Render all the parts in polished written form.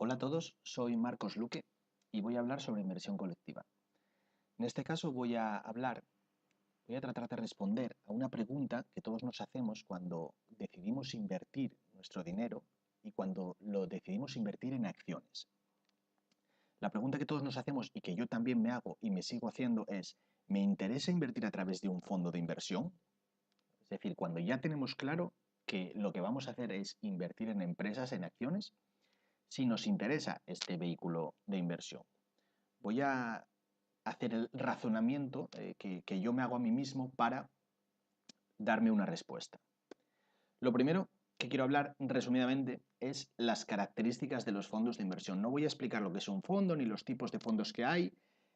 Hola a todos, soy Marcos Luque y voy a hablar sobre inversión colectiva. En este caso voy a tratar de responder a una pregunta que todos nos hacemos cuando decidimos invertir nuestro dinero y cuando lo decidimos invertir en acciones. La pregunta que todos nos hacemos y que yo también me hago y me sigo haciendo es, ¿me interesa invertir a través de un fondo de inversión? Es decir, cuando ya tenemos claro que lo que vamos a hacer es invertir en empresas, en acciones, si nos interesa este vehículo de inversión. Voy a hacer el razonamiento que yo me hago a mí mismo para darme una respuesta. Lo primero que quiero hablar resumidamente es las características de los fondos de inversión. No voy a explicar lo que es un fondo ni los tipos de fondos que hay,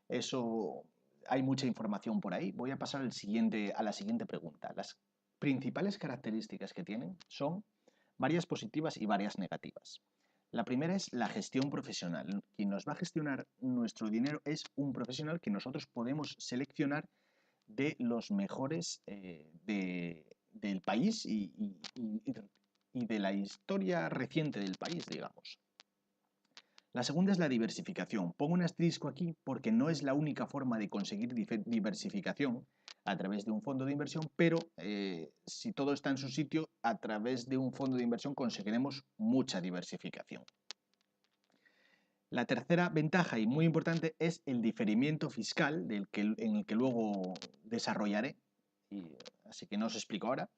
eso hay mucha información por ahí. Voy a pasar a la siguiente pregunta. Las principales características que tienen son varias positivas y varias negativas. La primera es la gestión profesional. Quien nos va a gestionar nuestro dinero es un profesional que nosotros podemos seleccionar de los mejores del país y de la historia reciente del país, digamos. La segunda es la diversificación. Pongo un asterisco aquí porque no es la única forma de conseguir diversificación a través de un fondo de inversión, pero si todo está en su sitio, a través de un fondo de inversión conseguiremos mucha diversificación. La tercera ventaja, y muy importante, es el diferimiento fiscal en el que luego desarrollaré, así que no os explico ahora.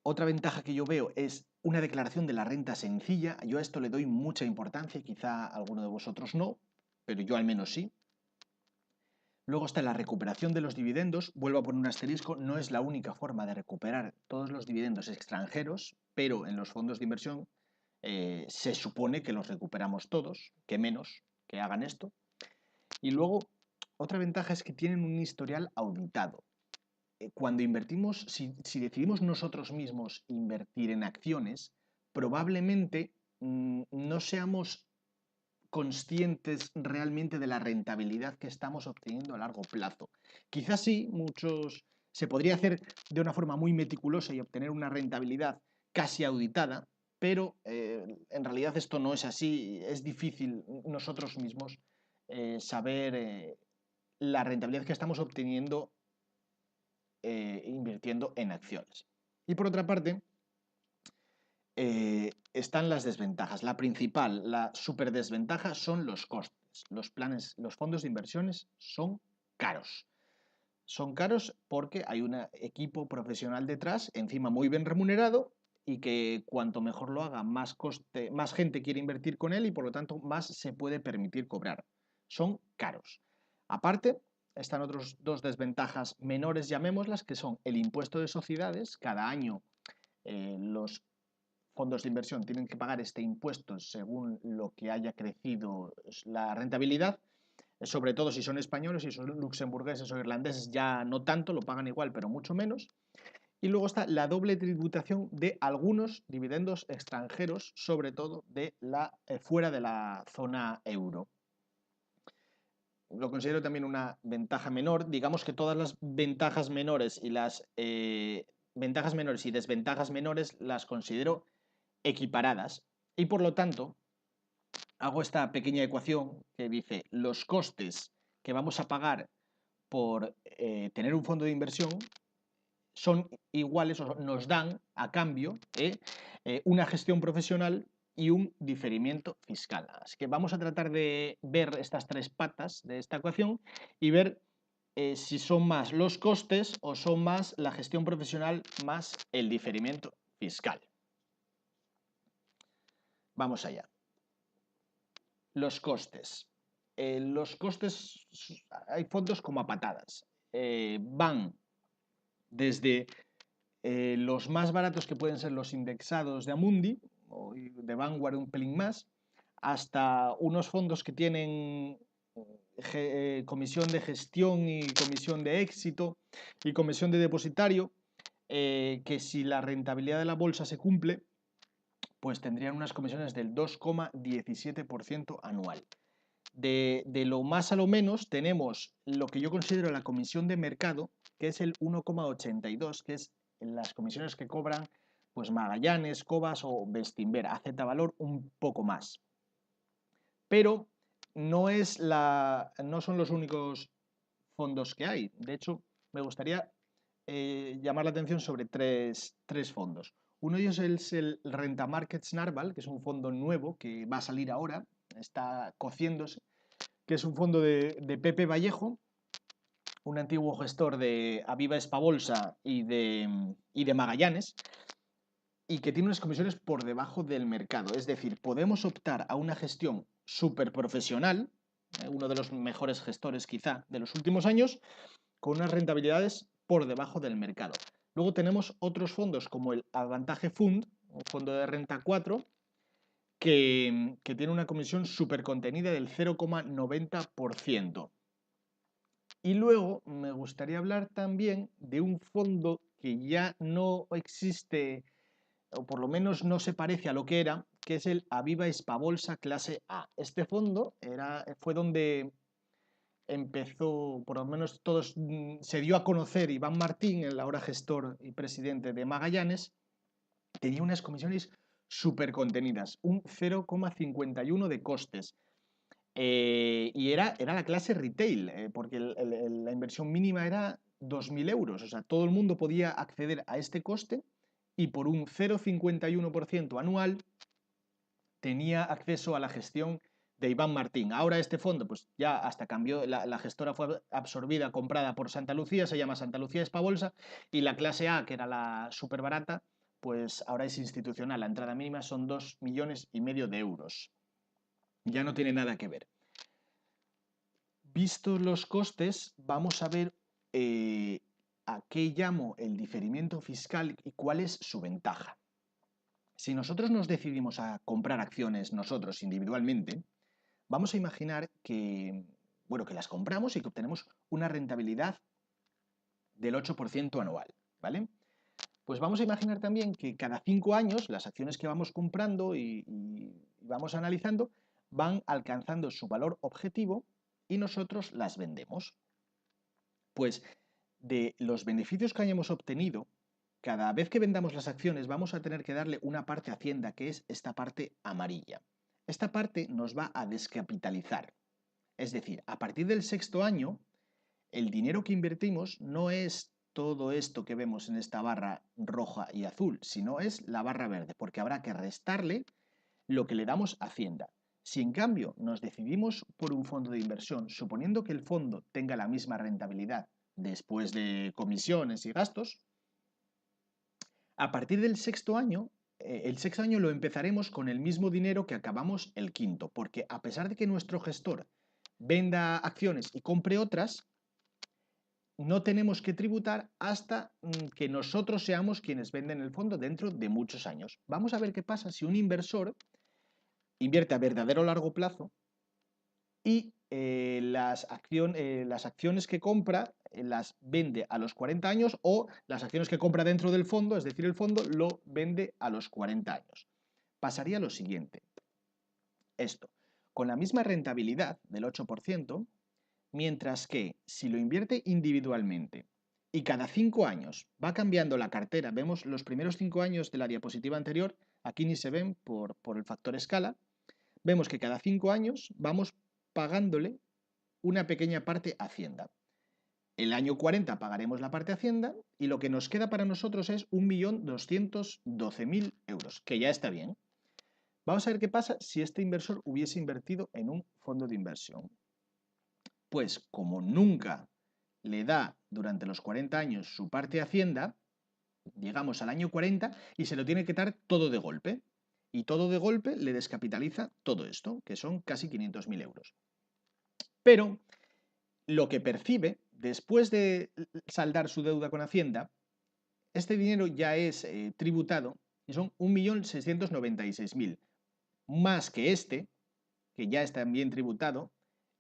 Otra ventaja que yo veo es una declaración de la renta sencilla. Yo a esto le doy mucha importancia, quizá alguno de vosotros no, pero yo al menos sí. Luego está la recuperación de los dividendos. Vuelvo a poner un asterisco, no es la única forma de recuperar todos los dividendos extranjeros, pero en los fondos de inversión se supone que los recuperamos todos, que menos que hagan esto. Y luego, otra ventaja es que tienen un historial auditado. Cuando invertimos, si decidimos nosotros mismos invertir en acciones, probablemente no seamos conscientes realmente de la rentabilidad que estamos obteniendo a largo plazo. Quizás sí, se podría hacer de una forma muy meticulosa y obtener una rentabilidad casi auditada, pero en realidad esto no es así. Es difícil nosotros mismos saber la rentabilidad que estamos obteniendo invirtiendo en acciones. Y por otra parte, están las desventajas. La principal, la superdesventaja son los costes. Los fondos de inversiones son caros. Son caros porque hay un equipo profesional detrás, encima muy bien remunerado, y que cuanto mejor lo haga, más gente quiere invertir con él y por lo tanto más se puede permitir cobrar. Son caros. Aparte, están otras dos desventajas menores, llamémoslas, que son el impuesto de sociedades. Cada año los fondos de inversión tienen que pagar este impuesto según lo que haya crecido la rentabilidad, sobre todo si son españoles, si son luxemburgueses o irlandeses ya no tanto, lo pagan igual pero mucho menos. Y luego está la doble tributación de algunos dividendos extranjeros, sobre todo fuera de la zona euro. Lo considero también una ventaja menor. Digamos que todas las ventajas menores y las ventajas menores y desventajas menores las considero equiparadas y por lo tanto hago esta pequeña ecuación que dice los costes que vamos a pagar por tener un fondo de inversión son iguales o nos dan a cambio una gestión profesional y un diferimiento fiscal. Así que vamos a tratar de ver estas tres patas de esta ecuación y ver si son más los costes o son más la gestión profesional más el diferimiento fiscal. Vamos allá. Los costes. Los costes, hay fondos como a patadas. Van desde los más baratos, que pueden ser los indexados de Amundi o de Vanguard un pelín más, hasta unos fondos que tienen comisión de gestión y comisión de éxito y comisión de depositario, que si la rentabilidad de la bolsa se cumple, pues tendrían unas comisiones del 2,17% anual. De lo más a lo menos tenemos lo que yo considero la comisión de mercado, que es el 1,82, que es las comisiones que cobran pues Magallanes, Cobas o Bestinver. AZ Valor un poco más. pero no son los únicos fondos que hay. De hecho, me gustaría llamar la atención sobre tres fondos. Uno de ellos es el Renta Markets Narval, que es un fondo nuevo que va a salir ahora, está cociéndose, que es un fondo de Pepe Vallejo, un antiguo gestor de Aviva Espabolsa y de Magallanes, y que tiene unas comisiones por debajo del mercado. Es decir, podemos optar a una gestión súper profesional, uno de los mejores gestores quizá de los últimos años, con unas rentabilidades por debajo del mercado. Luego tenemos otros fondos como el Advantage Fund, un fondo de renta 4, que tiene una comisión súper contenida del 0,90%. Y luego me gustaría hablar también de un fondo que ya no existe, o por lo menos no se parece a lo que era, que es el Aviva Espabolsa Clase A. Este fondo fue donde empezó, por lo menos se dio a conocer Iván Martín, el ahora gestor y presidente de Magallanes. Tenía unas comisiones súper contenidas, un 0,51 de costes. Y era la clase retail, porque la inversión mínima era 2.000 euros. O sea, todo el mundo podía acceder a este coste y por un 0,51% anual tenía acceso a la gestión de Iván Martín. Ahora este fondo, pues ya hasta cambió, la gestora fue absorbida, comprada por Santa Lucía, se llama Santa Lucía Espabolsa, y la clase A, que era la súper barata, pues ahora es institucional. La entrada mínima son 2,5 millones de euros. Ya no tiene nada que ver. Vistos los costes, vamos a ver a qué llamo el diferimiento fiscal y cuál es su ventaja. Si nosotros nos decidimos a comprar acciones nosotros individualmente, vamos a imaginar que las compramos y que obtenemos una rentabilidad del 8% anual, ¿vale? Pues vamos a imaginar también que cada 5 años las acciones que vamos comprando y vamos analizando van alcanzando su valor objetivo y nosotros las vendemos. Pues de los beneficios que hayamos obtenido, cada vez que vendamos las acciones vamos a tener que darle una parte a Hacienda, que es esta parte amarilla. Esta parte nos va a descapitalizar. Es decir, a partir del 6.º año, el dinero que invertimos no es todo esto que vemos en esta barra roja y azul, sino es la barra verde, porque habrá que restarle lo que le damos a Hacienda. Si en cambio nos decidimos por un fondo de inversión, suponiendo que el fondo tenga la misma rentabilidad después de comisiones y gastos, a partir del 6.º año, el 6.º año lo empezaremos con el mismo dinero que acabamos el 5.º, porque a pesar de que nuestro gestor venda acciones y compre otras, no tenemos que tributar hasta que nosotros seamos quienes venden el fondo dentro de muchos años. Vamos a ver qué pasa si un inversor invierte a verdadero largo plazo y las acciones que compra las vende a los 40 años, o las acciones que compra dentro del fondo, es decir, el fondo lo vende a los 40 años. Pasaría lo siguiente. Esto, con la misma rentabilidad del 8%, mientras que si lo invierte individualmente y cada 5 años va cambiando la cartera, vemos los primeros 5 años de la diapositiva anterior, aquí ni se ven por el factor escala, vemos que cada 5 años vamos pagándole una pequeña parte a Hacienda. El año 40 pagaremos la parte a Hacienda y lo que nos queda para nosotros es 1.212.000 euros, que ya está bien. Vamos a ver qué pasa si este inversor hubiese invertido en un fondo de inversión. Pues como nunca le da durante los 40 años su parte a Hacienda, llegamos al año 40 y se lo tiene que dar todo de golpe. Y todo de golpe le descapitaliza todo esto, que son casi 500.000 euros. Pero lo que percibe después de saldar su deuda con Hacienda, este dinero ya es tributado y son 1.696.000, más que este, que ya está bien tributado,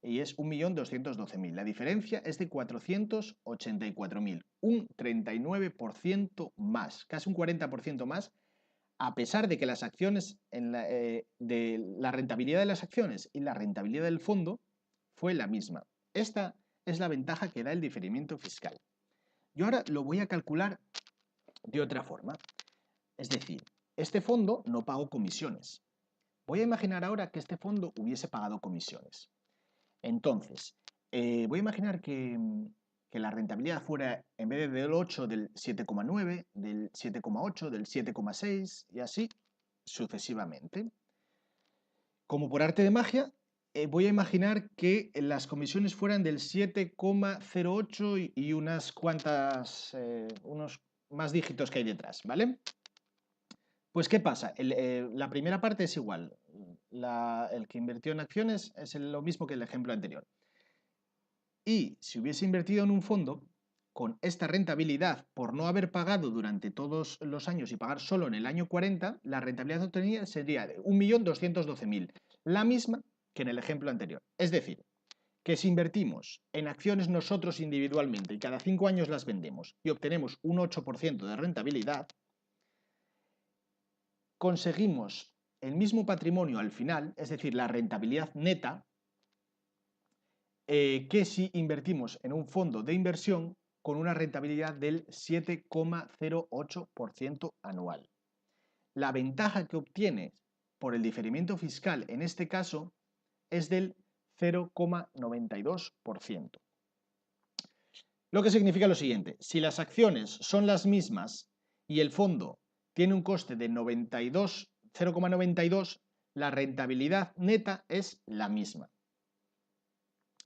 y es 1.212.000. La diferencia es de 484.000, un 39% más, casi un 40% más, a pesar de que las acciones, de la rentabilidad de las acciones y la rentabilidad del fondo fue la misma. Esta es la ventaja que da el diferimiento fiscal. Yo ahora lo voy a calcular de otra forma. Es decir, este fondo no pagó comisiones, Voy a imaginar ahora que este fondo hubiese pagado comisiones. Entonces, voy a imaginar que la rentabilidad fuera, en vez del 8, del 7,9, del 7,8, del 7,6 y así sucesivamente. Como por arte de magia, voy a imaginar que las comisiones fueran del 7,08 y unas cuantas, unos más dígitos que hay detrás, ¿vale? Pues, ¿qué pasa? La primera parte es igual. El que invirtió en acciones es lo mismo que el ejemplo anterior. Y si hubiese invertido en un fondo, con esta rentabilidad, por no haber pagado durante todos los años y pagar solo en el año 40, la rentabilidad obtenida sería de 1.212.000, la misma que en el ejemplo anterior. Es decir, que si invertimos en acciones nosotros individualmente y cada 5 años las vendemos y obtenemos un 8% de rentabilidad, conseguimos el mismo patrimonio al final, es decir, la rentabilidad neta, que si invertimos en un fondo de inversión con una rentabilidad del 7,08% anual. La ventaja que obtienes por el diferimiento fiscal en este caso es del 0,92%. Lo que significa lo siguiente: si las acciones son las mismas y el fondo tiene un coste de 0,92, la rentabilidad neta es la misma.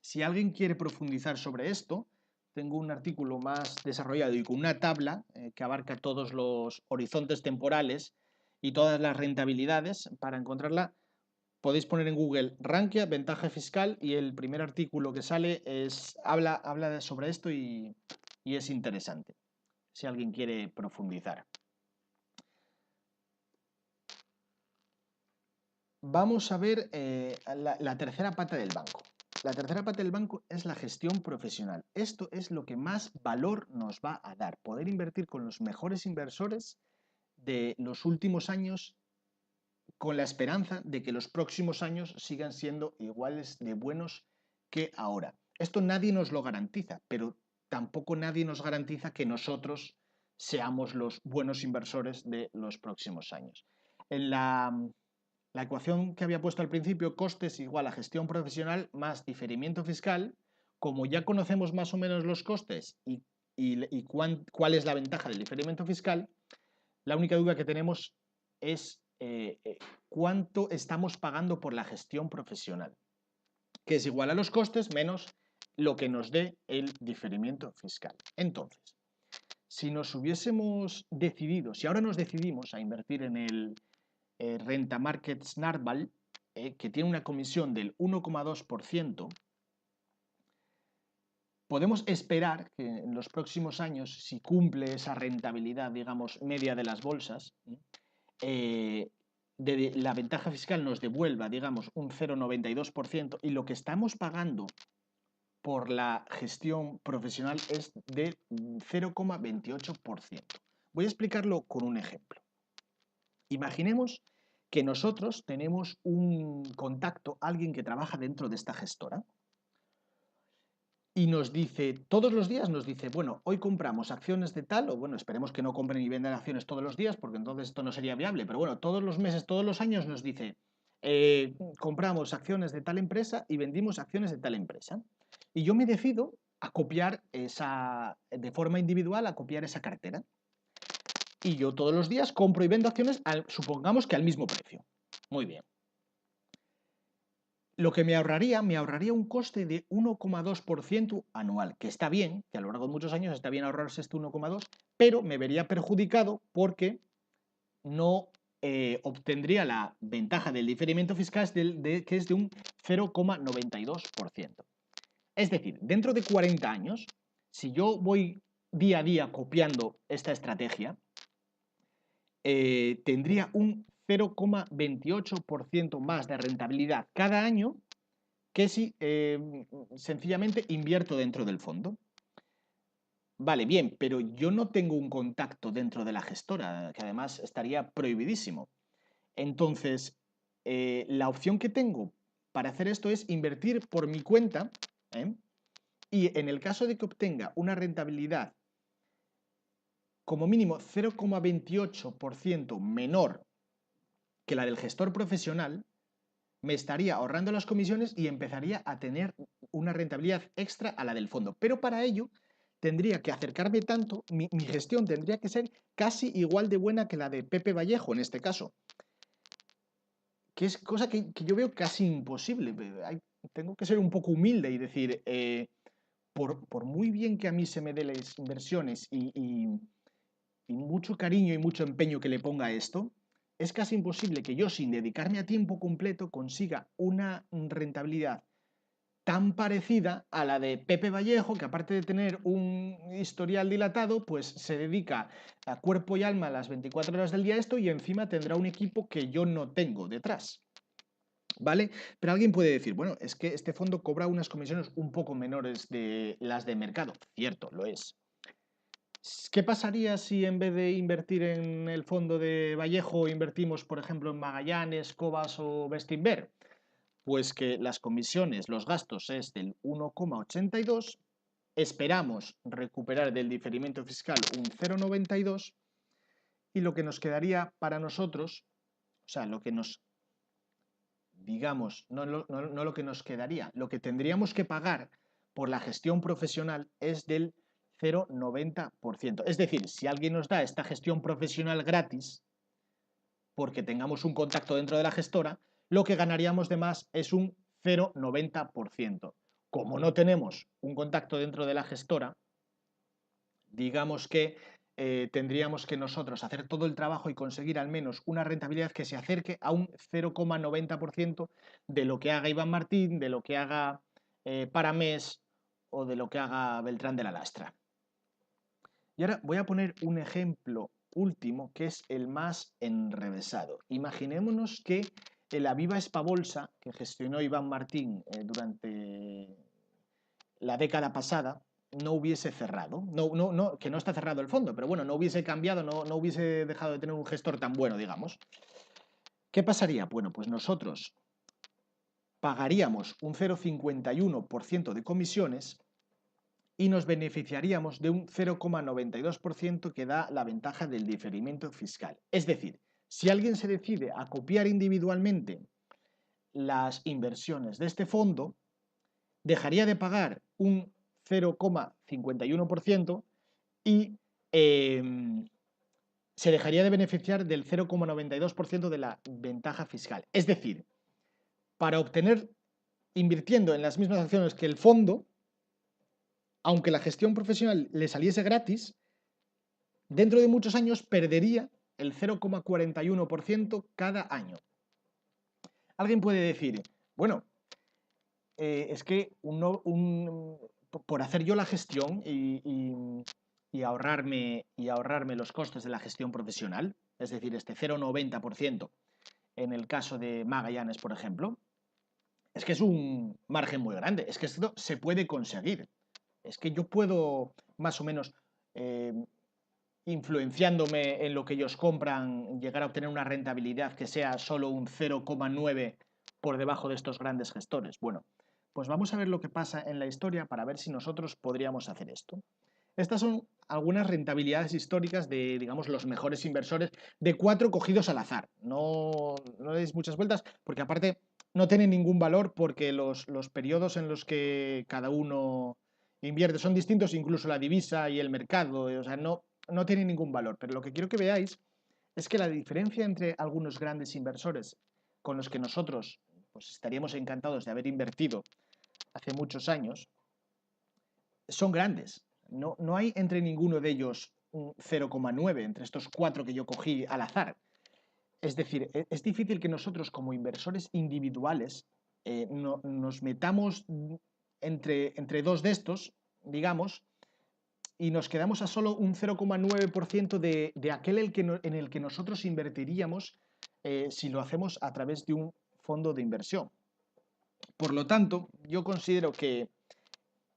Si alguien quiere profundizar sobre esto, tengo un artículo más desarrollado y con una tabla que abarca todos los horizontes temporales y todas las rentabilidades. Para encontrarla podéis poner en Google Rankia, ventaja fiscal, y el primer artículo que sale habla sobre esto y es interesante, si alguien quiere profundizar. Vamos a ver la tercera pata del banco. La tercera pata del banco es la gestión profesional. Esto es lo que más valor nos va a dar, poder invertir con los mejores inversores de los últimos años con la esperanza de que los próximos años sigan siendo iguales de buenos que ahora. Esto nadie nos lo garantiza, pero tampoco nadie nos garantiza que nosotros seamos los buenos inversores de los próximos años. En la ecuación que había puesto al principio, costes igual a gestión profesional más diferimiento fiscal, como ya conocemos más o menos los costes y cuál es la ventaja del diferimiento fiscal, la única duda que tenemos es cuánto estamos pagando por la gestión profesional, que es igual a los costes menos lo que nos dé el diferimiento fiscal. Entonces, si nos hubiésemos decidido, si ahora nos decidimos a invertir en el Renta Markets Narval, que tiene una comisión del 1,2%, podemos esperar que en los próximos años, si cumple esa rentabilidad, digamos, media de las bolsas, la ventaja fiscal nos devuelva, digamos, un 0,92% y lo que estamos pagando por la gestión profesional es de 0,28%. Voy a explicarlo con un ejemplo. Imaginemos que nosotros tenemos un contacto, alguien que trabaja dentro de esta gestora, y nos dice, todos los días nos dice, bueno, hoy compramos acciones de tal, o bueno, esperemos que no compren y vendan acciones todos los días, porque entonces esto no sería viable, pero bueno, todos los meses, todos los años nos dice, compramos acciones de tal empresa y vendimos acciones de tal empresa. Y yo me decido a copiar de forma individual, a copiar esa cartera. Y yo todos los días compro y vendo acciones, supongamos que al mismo precio. Muy bien. Lo que me ahorraría un coste de 1,2% anual, que está bien, que a lo largo de muchos años está bien ahorrarse este 1,2, pero me vería perjudicado porque no obtendría la ventaja del diferimiento fiscal que es de un 0,92%. Es decir, dentro de 40 años, si yo voy día a día copiando esta estrategia, tendría un 0,28% más de rentabilidad cada año que si sencillamente invierto dentro del fondo. Vale, bien, pero yo no tengo un contacto dentro de la gestora, que además estaría prohibidísimo. Entonces, la opción que tengo para hacer esto es invertir por mi cuenta, y en el caso de que obtenga una rentabilidad como mínimo 0,28% menor que la del gestor profesional me estaría ahorrando las comisiones y empezaría a tener una rentabilidad extra a la del fondo. Pero para ello tendría que acercarme tanto, mi gestión tendría que ser casi igual de buena que la de Pepe Vallejo en este caso. Que es cosa que yo veo casi imposible. Tengo que ser un poco humilde y decir, por muy bien que a mí se me dé las inversiones y mucho cariño y mucho empeño que le ponga a esto, es casi imposible que yo, sin dedicarme a tiempo completo, consiga una rentabilidad tan parecida a la de Pepe Vallejo, que aparte de tener un historial dilatado, pues se dedica a cuerpo y alma las 24 horas del día a esto y encima tendrá un equipo que yo no tengo detrás. ¿Vale? Pero alguien puede decir, bueno, es que este fondo cobra unas comisiones un poco menores de las de mercado. Cierto, lo es. ¿Qué pasaría si en vez de invertir en el fondo de Vallejo invertimos, por ejemplo, en Magallanes, Cobas o Bestinver? Pues que las comisiones, los gastos es del 1,82, esperamos recuperar del diferimiento fiscal un 0,92 y lo que nos quedaría para nosotros, o sea, lo que nos, digamos, no lo que nos quedaría, lo que tendríamos que pagar por la gestión profesional es del 0,90%. Es decir, si alguien nos da esta gestión profesional gratis, porque tengamos un contacto dentro de la gestora, lo que ganaríamos de más es un 0,90%. Como no tenemos un contacto dentro de la gestora, digamos que tendríamos que nosotros hacer todo el trabajo y conseguir al menos una rentabilidad que se acerque a un 0,90% de lo que haga Iván Martín, de lo que haga Paramés o de lo que haga Beltrán de la Lastra. Y ahora voy a poner un ejemplo último que es el más enrevesado. Imaginémonos que la Aviva Espabolsa que gestionó Iván Martín durante la década pasada no hubiese cerrado, que no está cerrado el fondo, pero bueno, no hubiese cambiado, no hubiese dejado de tener un gestor tan bueno, digamos. ¿Qué pasaría? Bueno, pues nosotros pagaríamos un 0,51% de comisiones y nos beneficiaríamos de un 0,92% que da la ventaja del diferimiento fiscal. Es decir, si alguien se decide a copiar individualmente las inversiones de este fondo, dejaría de pagar un 0,51% y se dejaría de beneficiar del 0,92% de la ventaja fiscal. Es decir, para obtener, invirtiendo en las mismas acciones que el fondo, aunque la gestión profesional le saliese gratis, dentro de muchos años perdería el 0,41% cada año. Alguien puede decir, bueno, es que por hacer yo la gestión y ahorrarme los costes de la gestión profesional, es decir, este 0,90% en el caso de Magallanes, por ejemplo, es que es un margen muy grande, es que esto se puede conseguir. Es que yo puedo más o menos, influenciándome en lo que ellos compran, llegar a obtener una rentabilidad que sea solo un 0,9 por debajo de estos grandes gestores. Bueno, pues vamos a ver lo que pasa en la historia para ver si nosotros podríamos hacer esto. Estas son algunas rentabilidades históricas de, digamos, los mejores inversores de 4 cogidos al azar. No deis muchas vueltas porque aparte no tienen ningún valor porque los periodos en los que cada uno invierte son distintos, incluso la divisa y el mercado, o sea, no tienen ningún valor. Pero lo que quiero que veáis es que la diferencia entre algunos grandes inversores con los que nosotros pues, estaríamos encantados de haber invertido hace muchos años son grandes. No hay entre ninguno de ellos un 0,9 entre estos 4 que yo cogí al azar. Es decir, es difícil que nosotros como inversores individuales nos metamos entre dos de estos, digamos, y nos quedamos a solo un 0,9% de aquel en el que nosotros invertiríamos si lo hacemos a través de un fondo de inversión. Por lo tanto, yo considero que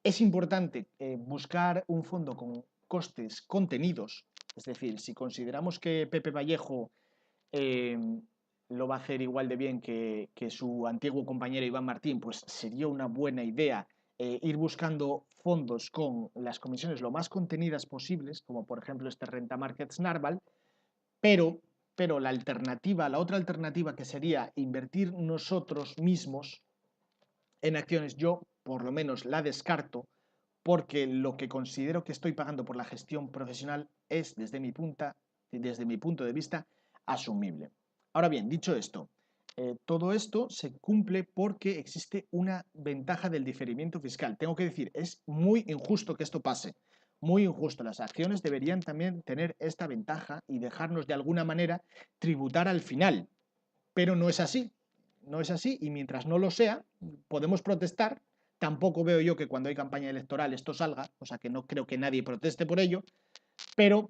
es importante buscar un fondo con costes contenidos, es decir, si consideramos que Pepe Vallejo lo va a hacer igual de bien que su antiguo compañero Iván Martín, pues sería una buena idea ir buscando fondos con las comisiones lo más contenidas posibles, como por ejemplo este Renta Markets Narval, pero pero la otra alternativa que sería invertir nosotros mismos en acciones, yo por lo menos la descarto, porque lo que considero que estoy pagando por la gestión profesional es, desde mi punto de vista, asumible. Ahora bien, dicho esto, todo esto se cumple porque existe una ventaja del diferimiento fiscal. Tengo que decir, es muy injusto que esto pase, muy injusto. Las acciones deberían también tener esta ventaja y dejarnos de alguna manera tributar al final, pero no es así. No es así y mientras no lo sea, podemos protestar. Tampoco veo yo que cuando hay campaña electoral esto salga, o sea que no creo que nadie proteste por ello, pero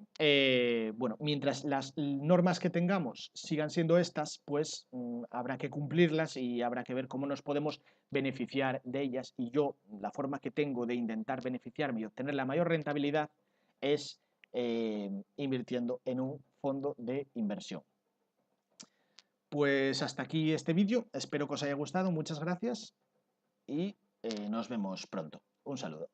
bueno, mientras las normas que tengamos sigan siendo estas, pues habrá que cumplirlas y habrá que ver cómo nos podemos beneficiar de ellas. Y yo, la forma que tengo de intentar beneficiarme y obtener la mayor rentabilidad es invirtiendo en un fondo de inversión. Pues hasta aquí este vídeo, espero que os haya gustado, muchas gracias y nos vemos pronto. Un saludo.